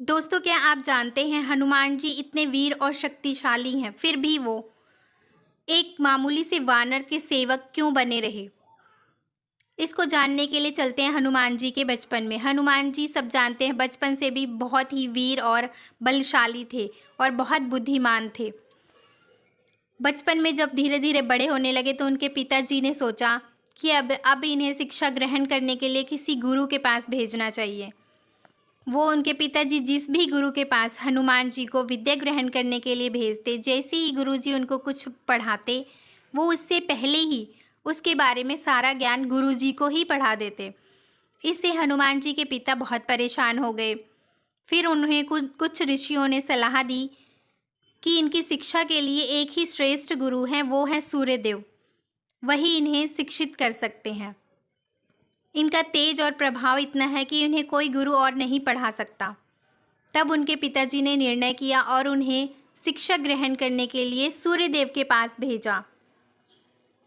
दोस्तों, क्या आप जानते हैं हनुमान जी इतने वीर और शक्तिशाली हैं, फिर भी वो एक मामूली से वानर के सेवक क्यों बने रहे? इसको जानने के लिए चलते हैं हनुमान जी के बचपन में। हनुमान जी सब जानते हैं बचपन से भी बहुत ही वीर और बलशाली थे और बहुत बुद्धिमान थे। बचपन में जब धीरे-धीरे बड़े होने लगे तो उनके पिताजी ने सोचा कि अब इन्हें शिक्षा ग्रहण करने के लिए किसी गुरु के पास भेजना चाहिए। वो उनके पिताजी जिस भी गुरु के पास हनुमान जी को विद्या ग्रहण करने के लिए भेजते, जैसे ही गुरुजी उनको कुछ पढ़ाते, वो उससे पहले ही उसके बारे में सारा ज्ञान गुरुजी को ही पढ़ा देते। इससे हनुमान जी के पिता बहुत परेशान हो गए। फिर उन्हें कुछ ऋषियों ने सलाह दी कि इनकी शिक्षा के लिए एक ही श्रेष्ठ गुरु हैं, वो हैं सूर्यदेव। वही इन्हें शिक्षित कर सकते हैं। इनका तेज और प्रभाव इतना है कि उन्हें कोई गुरु और नहीं पढ़ा सकता। तब उनके पिताजी ने निर्णय किया और उन्हें शिक्षा ग्रहण करने के लिए सूर्यदेव के पास भेजा।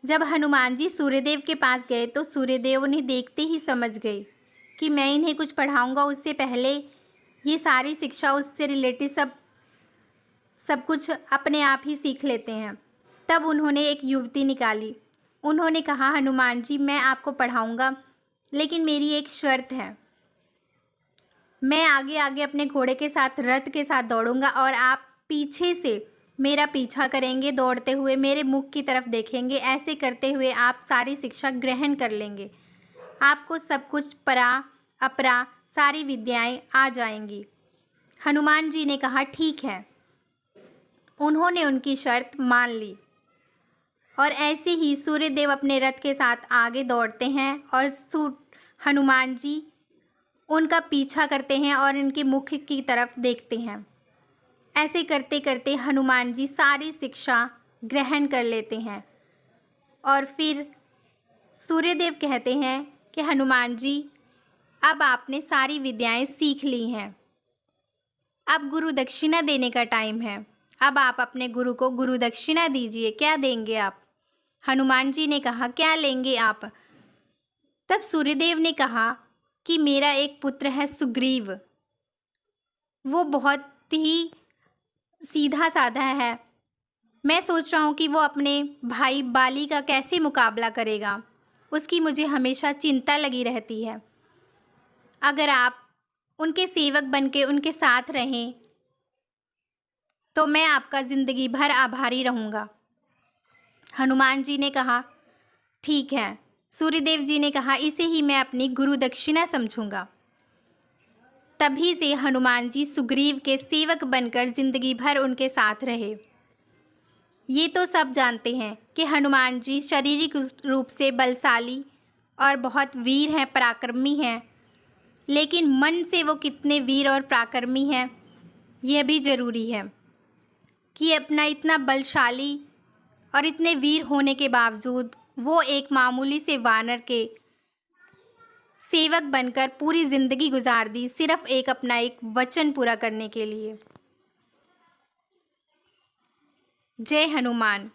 जब हनुमान जी सूर्यदेव के पास गए तो सूर्यदेव उन्हें देखते ही समझ गए कि मैं इन्हें कुछ पढ़ाऊंगा, उससे पहले ये सारी शिक्षा उससे रिलेटेड सब कुछ अपने आप ही सीख लेते हैं। तब उन्होंने एक युवती निकाली। उन्होंने कहा, हनुमान जी, मैं आपको पढ़ाऊंगा, लेकिन मेरी एक शर्त है। मैं आगे आगे अपने घोड़े के साथ, रथ के साथ दौड़ूंगा और आप पीछे से मेरा पीछा करेंगे, दौड़ते हुए मेरे मुख की तरफ देखेंगे। ऐसे करते हुए आप सारी शिक्षा ग्रहण कर लेंगे। आपको सब कुछ परा अपरा सारी विद्याएं आ जाएंगी। हनुमान जी ने कहा, ठीक है। उन्होंने उनकी शर्त मान ली और ऐसे ही सूर्यदेव अपने रथ के साथ आगे दौड़ते हैं और हनुमान जी उनका पीछा करते हैं और इनके मुख की तरफ देखते हैं। ऐसे करते करते हनुमान जी सारी शिक्षा ग्रहण कर लेते हैं और फिर सूर्यदेव कहते हैं कि हनुमान जी, अब आपने सारी विद्याएं सीख ली हैं। अब गुरु दक्षिणा देने का टाइम है। अब आप अपने गुरु को गुरु दक्षिणा दीजिए। क्या देंगे आप? हनुमान जी ने कहा, क्या लेंगे आप? तब सूर्यदेव ने कहा कि मेरा एक पुत्र है सुग्रीव। वो बहुत ही सीधा साधा है। मैं सोच रहा हूँ कि वो अपने भाई बाली का कैसे मुकाबला करेगा। उसकी मुझे हमेशा चिंता लगी रहती है। अगर आप उनके सेवक बनके उनके साथ रहें तो मैं आपका ज़िंदगी भर आभारी रहूँगा। हनुमान जी ने कहा, ठीक है। सूर्यदेव जी ने कहा, इसे ही मैं अपनी गुरु दक्षिणा समझूंगा। तभी से हनुमान जी सुग्रीव के सेवक बनकर जिंदगी भर उनके साथ रहे। ये तो सब जानते हैं कि हनुमान जी शारीरिक रूप से बलशाली और बहुत वीर हैं, पराक्रमी हैं, लेकिन मन से वो कितने वीर और पराक्रमी हैं, यह भी ज़रूरी है कि अपना इतना बलशाली और इतने वीर होने के बावजूद वो एक मामूली से वानर के सेवक बनकर पूरी ज़िंदगी गुजार दी, सिर्फ अपना एक वचन पूरा करने के लिए। जय हनुमान।